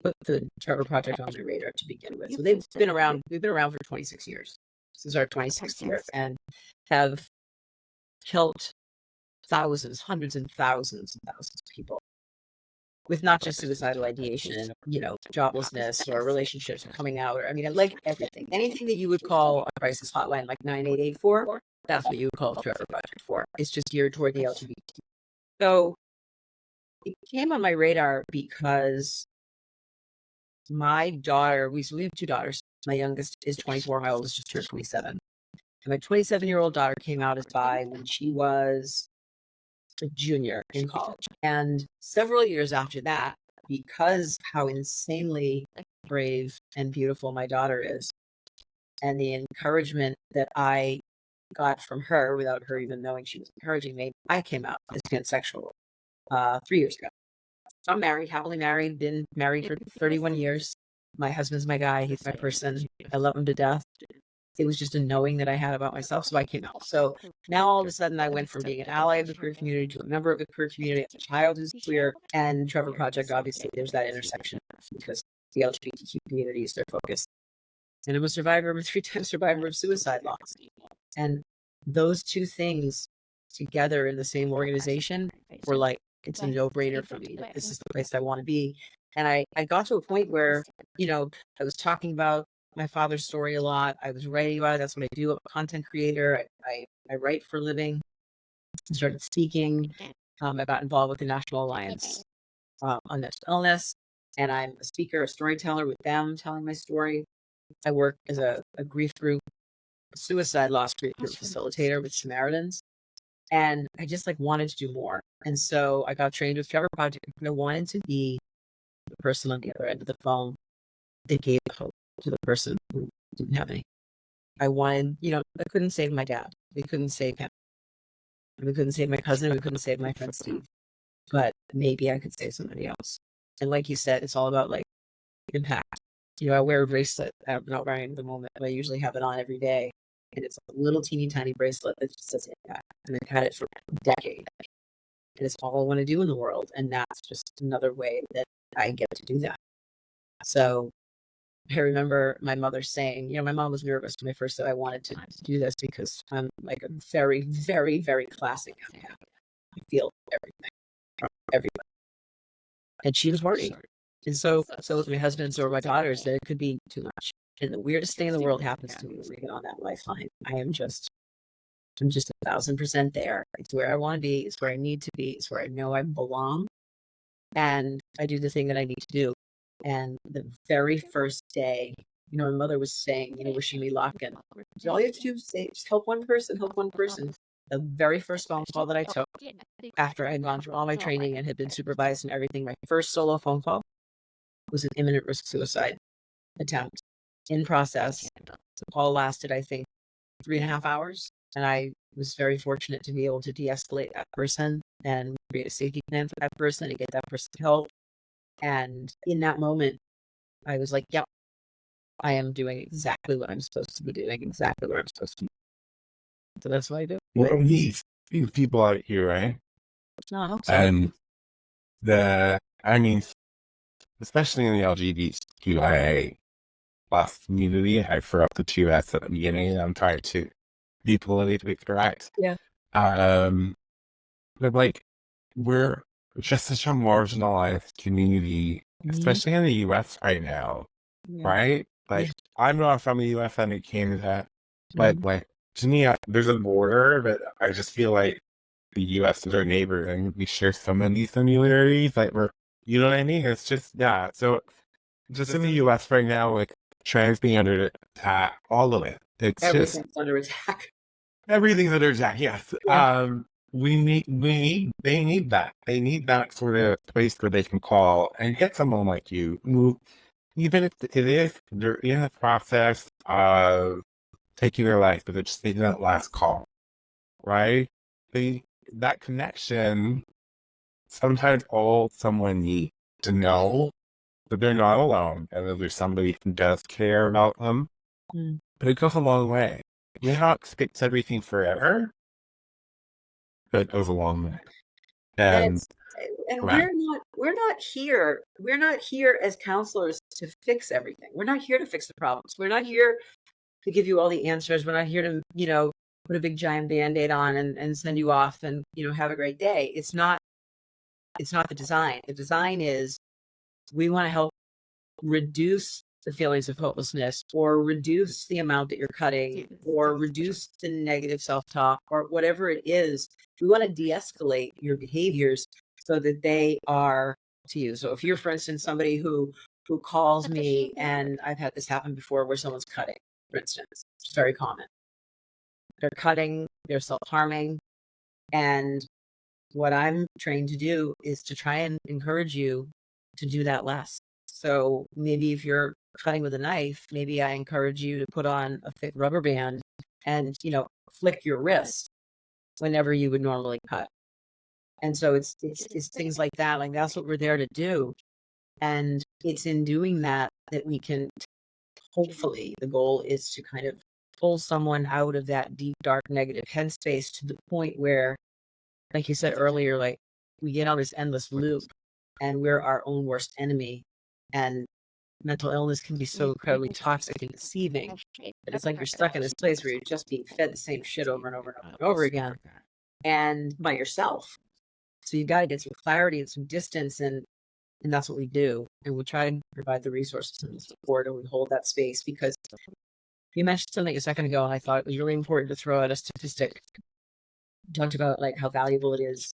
put the Trevor Project on my radar to begin with. So we've been around for 26 years. This is our 26th year and have helped thousands, hundreds and thousands of people with not just suicidal ideation and, joblessness or relationships or coming out, or, like everything. Anything that you would call a crisis hotline like 9884, that's what you would call the Trevor Project for. It's just geared toward the LGBT. So it came on my radar because my daughter, we have two daughters. My youngest is 24, my oldest just turned 27. And my 27-year-old daughter came out as bi when she was a junior in college. And several years after that, because how insanely brave and beautiful my daughter is, and the encouragement that I got from her without her even knowing she was encouraging me, I came out as pansexual 3 years ago. So I'm married, happily married, been married for 31 years. My husband's my guy. He's my person. I love him to death. It was just a knowing that I had about myself, so I came out. So now all of a sudden I went from being an ally of the queer community to a member of the queer community, a child who's queer, and Trevor Project, obviously, there's that intersection because the LGBTQ community is their focus. And I'm a survivor, I'm a 3-time survivor of suicide loss. And those two things together in the same organization were like, it's a no-brainer for me that this is the place I want to be. And I got to a point where, I was talking about my father's story a lot. I was writing about it. That's what I do. I'm a content creator. I write for a living. I started speaking. I got involved with the National Alliance on Mental Illness. And I'm a speaker, a storyteller with them, telling my story. I work as a grief group, a suicide loss grief group facilitator with Samaritans. And I just wanted to do more. And so I got trained with Trevor Project. I wanted to be the person on the other end of the phone that gave hope to the person who didn't have any. I wanted, I couldn't save my dad. We couldn't save him. We couldn't save my cousin. We couldn't save my friend Steve. But maybe I could save somebody else. And like you said, it's all about impact. I wear a bracelet. I'm not wearing it at the moment, but I usually have it on every day. And it's a little teeny tiny bracelet that just says impact. And I've had it for a decade. And it's all I want to do in the world. And that's just another way that I get to do that. So I remember my mother saying, my mom was nervous when I first said I wanted to do this because I'm a very, very, very classic empath. I feel everything from everybody. And she was worried. And so was my husband, so were my daughters, that it could be too much. And the weirdest thing in the world happens to me when I get on that lifeline. I'm just 1,000% there. It's where I want to be. It's where I need to be. It's where I know I belong. And I do the thing that I need to do. And the very first day, my mother was saying, wishing me luck. And all you have to do is say, just help one person, help one person. The very first phone call that I took after I had gone through all my training and had been supervised and everything, my first solo phone call was an imminent risk suicide attempt in process. The call lasted, I think, 3.5 hours. And I was very fortunate to be able to de-escalate that person and create a safety plan for that person and get that person help. And in that moment, I was like, yep, I am doing exactly what I'm supposed to be doing, exactly what I'm supposed to be. So that's what I do. Well, these people out here, right? No, I hope so. And especially in the LGBTQIA plus community, I threw up the 2S at the beginning, and I'm trying to be politically correct. Yeah. But we're just such a marginalized community, especially in the US right now, right? I'm not from the US and it came to that, but to me, there's a border, but I just feel like the US is our neighbor and we share so many similarities. You know what I mean? It's just, yeah. So just in the US right now, trans being under attack, all of it. It's just Everything's under attack. everything's under attack. Yes. Yeah. They need that. They need that sort of place where they can call and get someone like you who, even if it is, they're in the process of taking their life, but they're just taking that last call, right? That connection, sometimes all someone needs to know that they're not alone and that there's somebody who does care about them. Mm. But it goes a long way. You may not fix everything forever, but it goes a long way. And And right. we're not here as counselors to fix everything. We're not here to fix the problems. We're not here to give you all the answers. We're not here to, put a big giant Band-Aid on and send you off and, have a great day. It's not the design. The design is we want to help reduce the feelings of hopelessness, or reduce the amount that you're cutting, or reduce the negative self-talk, or whatever it is. We want to de-escalate your behaviors so that they are to you. So if you're, for instance, somebody who calls me, and I've had this happen before where someone's cutting, for instance, it's very common. They're cutting, they're self-harming. And what I'm trained to do is to try and encourage you to do that less. So maybe if you're cutting with a knife, maybe I encourage you to put on a thick rubber band and, flick your wrist whenever you would normally cut. And so it's things like that. Like, that's what we're there to do. And it's in doing that we can, hopefully, the goal is to kind of pull someone out of that deep, dark, negative headspace to the point where, like you said earlier, like, we get on this endless loop and we're our own worst enemy. And mental illness can be so incredibly toxic and deceiving. But it's like you're stuck in this place where you're just being fed the same shit over and over and over and over again, and by yourself. So you've got to get some clarity and some distance, and that's what we do. And we'll try and provide the resources and the support, and we hold that space. Because you mentioned something a second ago, and I thought it was really important to throw out a statistic. You talked about like how valuable it is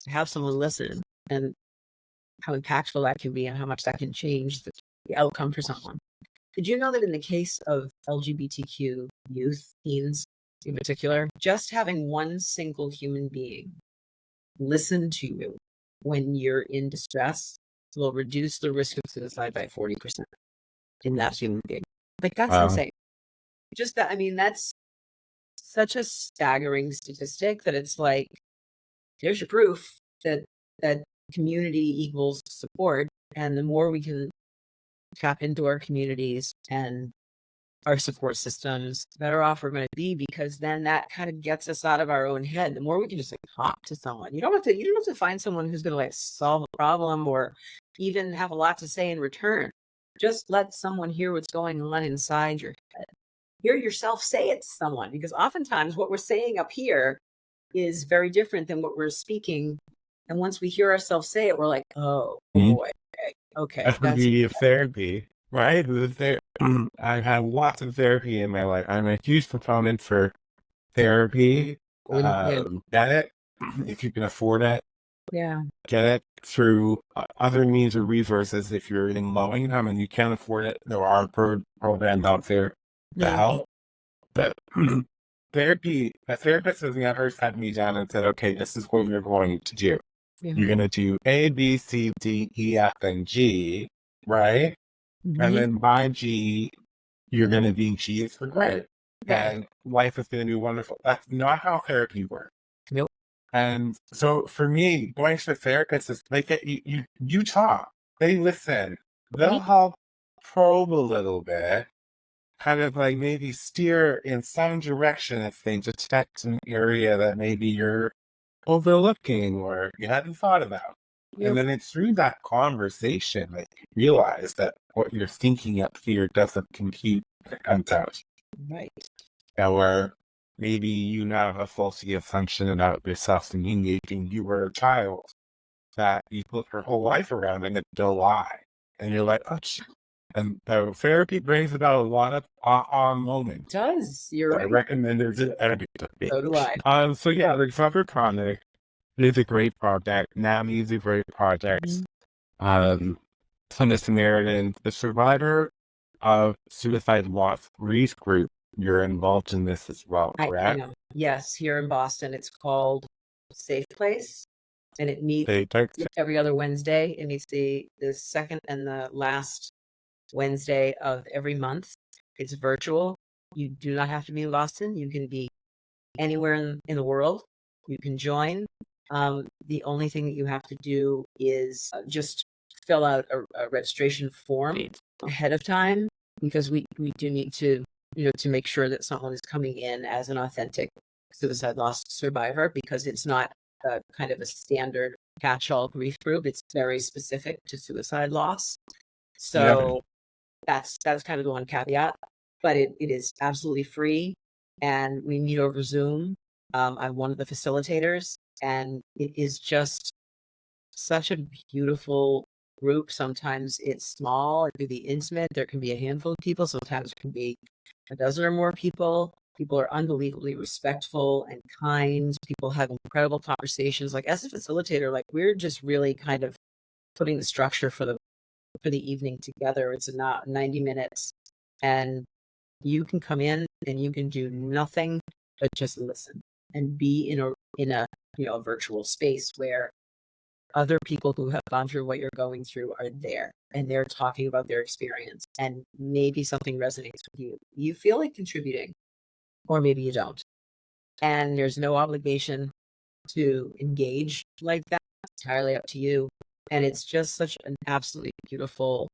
to have someone listen, and how impactful that can be, and how much that can change the outcome for someone. Did you know that in the case of LGBTQ youth, teens in particular, just having one single human being listen to you when you're in distress will reduce the risk of suicide by 40% in that human being? Like, that's insane. Just that, I mean, that's such a staggering statistic that it's like, there's your proof that community equals support. And the more we can tap into our communities and our support systems, the better off we're going to be, because then that kind of gets us out of our own head. The more we can just like talk to someone. You don't have to find someone who's going to like solve a problem or even have a lot to say in return. Just let someone hear what's going on inside your head. Hear yourself say it to someone, because oftentimes what we're saying up here is very different than what we're speaking. And once we hear ourselves say it, we're like, oh boy, okay. That's the beauty of therapy, right? I've had lots of therapy in my life. I'm a huge proponent for therapy. Get it if you can afford it. Yeah. Get it through other means or resources. If you're in low income and you can't afford it, there are programs out there to help. But therapy, a therapist has never sat me down and said, okay, this is what you're going to do. Yeah. You're going to do A, B, C, D, E, F, and G, right? Mm-hmm. And then by G, you're going to be G is for great. And life is going to be wonderful. That's not how therapy works. Nope. And so for me, going to a therapist is they get you talk. They listen. They'll help probe a little bit, kind of like maybe steer in some direction if they detect an area that maybe you're overlooking or you hadn't thought about. Yep. And then it's through that conversation that you realize that what you're thinking up here doesn't compute when it comes out. Right. Or maybe you now have a faulty assumption about yourself and you were a child that you put your whole life around and it's a lie. And you're like, oh, shit. And therapy brings about a lot of moments. It does. You're right. I recommend it to everybody. So do I. So yeah, the Recovery Project is a great project. NAMI is a great project. Son of Samaritan, the survivor of suicide loss grief group. You're involved in this as well, I correct? know. Yes, here in Boston, it's called Safe Place, and it meets They take every other Wednesday. It meets the second and the last Wednesday of every month. It's virtual. You do not have to be in Boston. You can be anywhere in the world. You can join. The only thing that you have to do is just fill out a registration form ahead of time, because we do need to, to make sure that someone is coming in as an authentic suicide loss survivor, because it's not kind of a standard catch-all grief group. It's very specific to suicide loss. So that's kind of the one caveat, but it is absolutely free, and we meet over Zoom. I'm one of the facilitators, and it is just such a beautiful group. Sometimes it's small, it can be intimate. There can be a handful of people. Sometimes it can be a dozen or more people. People are unbelievably respectful and kind. People have incredible conversations. Like, as a facilitator, like, we're just really kind of putting the structure for the evening together. It's not 90 minutes, and you can come in and you can do nothing but just listen and be in a a virtual space where other people who have gone through what you're going through are there, and they're talking about their experience, and maybe something resonates with you. You feel like contributing, or maybe you don't. And there's no obligation to engage like that. It's entirely up to you. And it's just such an absolutely beautiful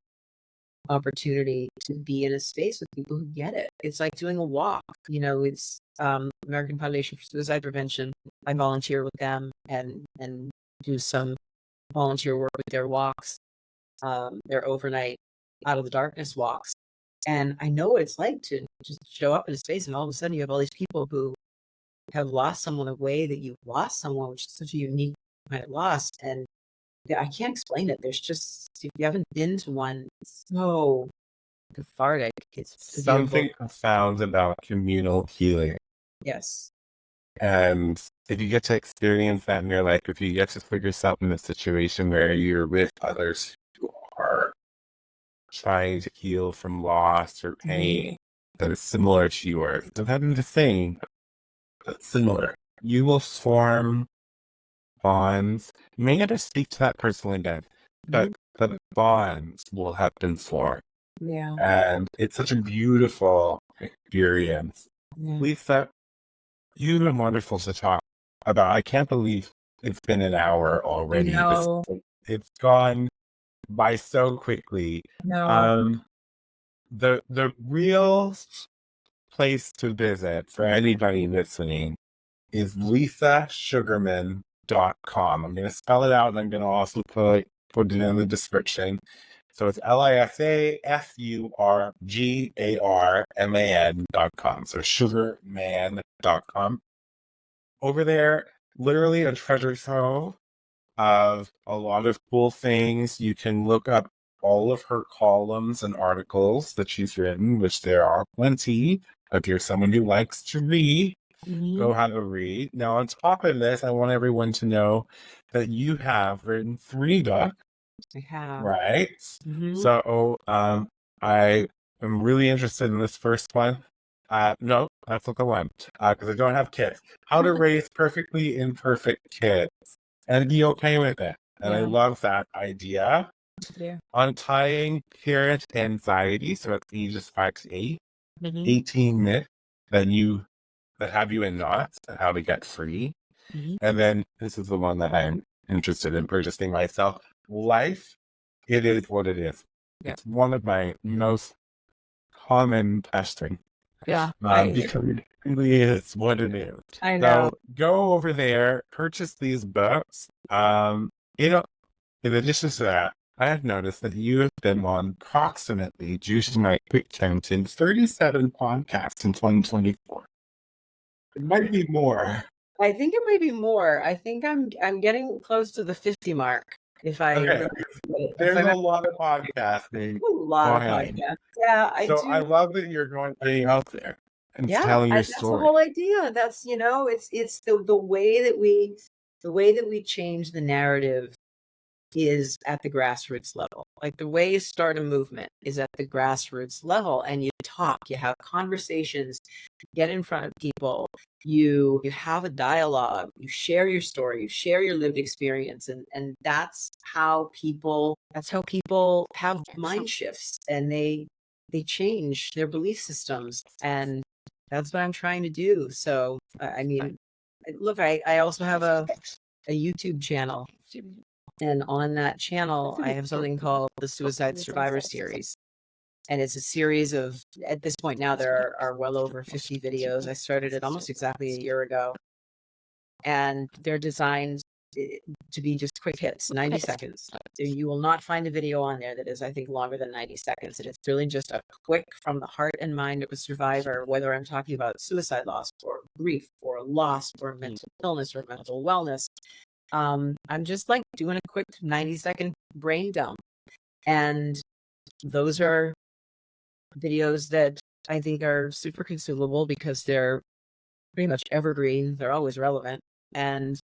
opportunity to be in a space with people who get it. It's like doing a walk. It's American Foundation for Suicide Prevention. I volunteer with them and do some volunteer work with their walks, their overnight out of the darkness walks. And I know what it's like to just show up in a space, and all of a sudden you have all these people who have lost someone the way that you've lost someone, which is such a unique kind of loss. And I can't explain it. There's just, if you haven't been to one, it's so cathartic. It's something profound about communal healing. Yes. And if you get to experience that in your life, if you get to put yourself in a situation where you're with others who are trying to heal from loss or pain that is similar to yours, it doesn't have to be the same, but similar, you will form bonds. You may never speak to that person again, but the bonds will have been formed. Yeah. And it's such a beautiful experience. Lisa, you've been wonderful to talk about. I can't believe it's been an hour already. No. It's gone by so quickly. No. The real place to visit for anybody listening is lisasugarman.com. I'm going to spell it out, and I'm going to also put it in the description. So it's LISASURGARMAN.com. So sugarman.com. Over there, literally a treasure trove of a lot of cool things. You can look up all of her columns and articles that she's written, which there are plenty. If you're someone who likes to read, go have a read. Now, on top of this, I want everyone to know that you have written 3 books. I have. Right. So, I am really interested in this first one. No, that's not the one, because I don't have kids. How to raise perfectly imperfect kids and be okay with it. And I love that idea. Untying parent anxiety, so it's ages 5 to 8. 18 myths that have you in knots and how to get free. And then this is the one that I'm interested in purchasing myself. Life, it is what it is. It's one of my most common testing. Yeah. Because it really is what it is. I know. So go over there, purchase these books. In addition to that, I have noticed that you have been on approximately, juice to my quick count, in 37 podcasts in 2024. It might be more. I think it might be more. I think I'm getting close to the 50 mark. There's a lot of podcasting. A lot of podcasts. Yeah, I do. I love that you're getting out there and telling your story. That's the whole idea. That's it's the way that we change the narrative is at the grassroots level. Like the way you start a movement is at the grassroots level, and you talk, you have conversations, get in front of people, you have a dialogue, you share your story, you share your lived experience, and that's how people have mind shifts, and they change their belief systems, and that's what I'm trying to do. So I mean, look, I also have a YouTube channel, and on that channel I have something called the Suicide Survivor Series. And it's a series of, at this point now, there are well over 50 videos. I started it almost exactly a year ago. And they're designed to be just quick hits, 90 seconds. You will not find a video on there that is, I think, longer than 90 seconds. And it's really just a quick, from the heart and mind of a survivor, whether I'm talking about suicide loss or grief or loss or mental illness or mental wellness. I'm just like doing a quick 90-second brain dump. And those are videos that I think are super consumable because they're pretty much evergreen. They're always relevant, and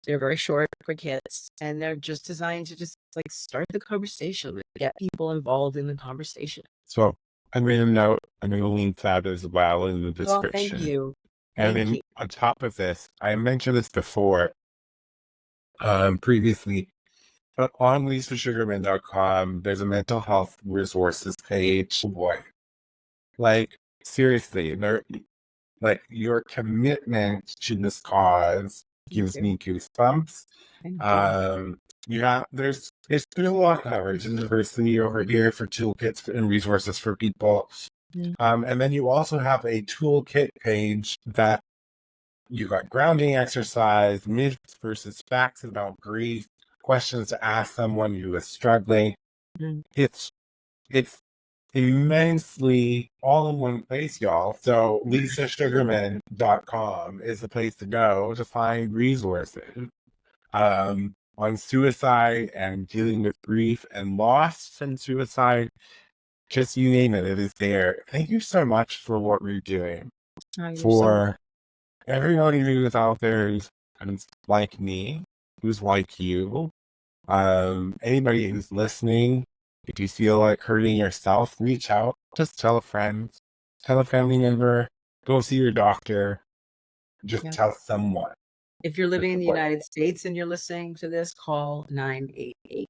they're very short, quick hits, and they're just designed to just like start the conversation, get people involved in the conversation. So I'm going to note, I'm going to link that as well in the description. Well, thank you. And then on top of this, I mentioned this before, previously, but on LisaSugarman.com, there's a mental health resources page. Oh boy. Like, seriously, like your commitment to this cause gives me goosebumps. There's been a lot of coverage and diversity over here for toolkits and resources for people. And then you also have a toolkit page that you got grounding exercise, myths versus facts about grief, questions to ask someone who is struggling. It's immensely all in one place, y'all. So LisaSugarman.com is the place to go to find resources on suicide and dealing with grief and loss and suicide. Just you name it, it is there. Thank you so much for what you're doing. For everybody who is out there who's like me, who's like you, anybody who's listening, if you feel like hurting yourself, reach out. Just tell a friend, tell a family member, go see your doctor. Just tell someone. If you're living in the United States and you're listening to this, call 988.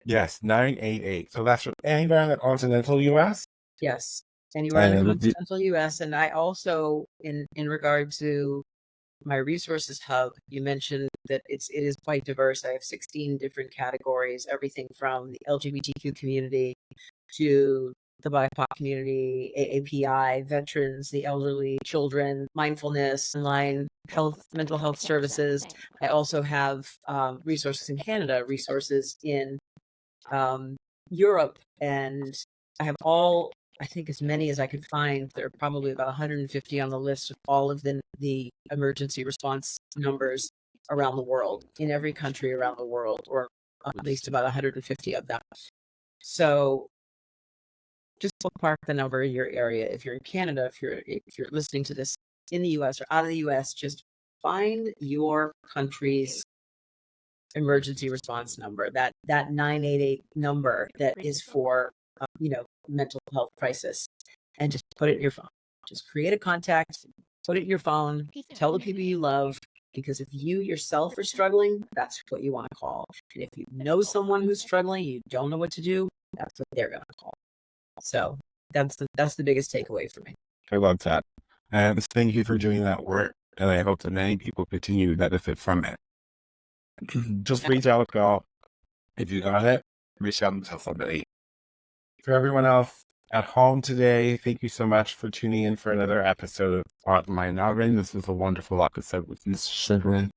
Yes, 988. So that's for anywhere in the continental U.S.? Yes, anywhere in the continental U.S. And I also, in regard to my resources hub, you mentioned that it is quite diverse. I have 16 different categories, everything from the LGBTQ community to the BIPOC community, AAPI, veterans, the elderly, children, mindfulness, online health, mental health services. I also have resources in Canada, resources in Europe, and I have I think as many as I could find. There are probably about 150 on the list of all of the emergency response numbers around the world, in every country around the world, or at least about 150 of them. So just bookmark the number in your area. If you're in Canada, if you're listening to this in the US or out of the US, just find your country's emergency response number, that 988 number that is for mental health crisis, and just put it in your phone. Just create a contact, put it in your phone, tell the people you love, because if you yourself are struggling, that's what you want to call. And if you know someone who's struggling, you don't know what to do, that's what they're going to call. So that's the biggest takeaway for me. I love that. And thank you for doing that work. And I hope that many people continue to benefit from it. Just reach out, girl. If you got it, reach out and tell somebody. For everyone else at home today, thank you so much for tuning in for another episode of Poddin My Noggin. This was a wonderful episode with Miss Sugarman.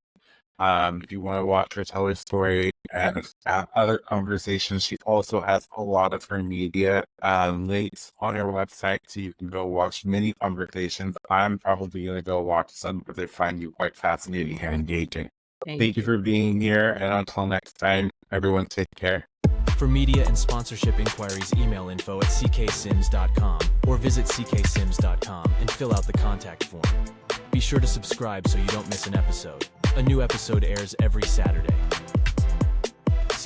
If you want to watch her tell her story and other conversations, she also has a lot of her media links on her website, so you can go watch many conversations. I'm probably going to go watch some because I find you quite fascinating and engaging. Thank you for being here, and until next time, everyone take care. For media and sponsorship inquiries, email info@cksims.com or visit cksims.com and fill out the contact form. Be sure to subscribe so you don't miss an episode. A new episode airs every Saturday.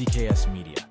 CKS Media.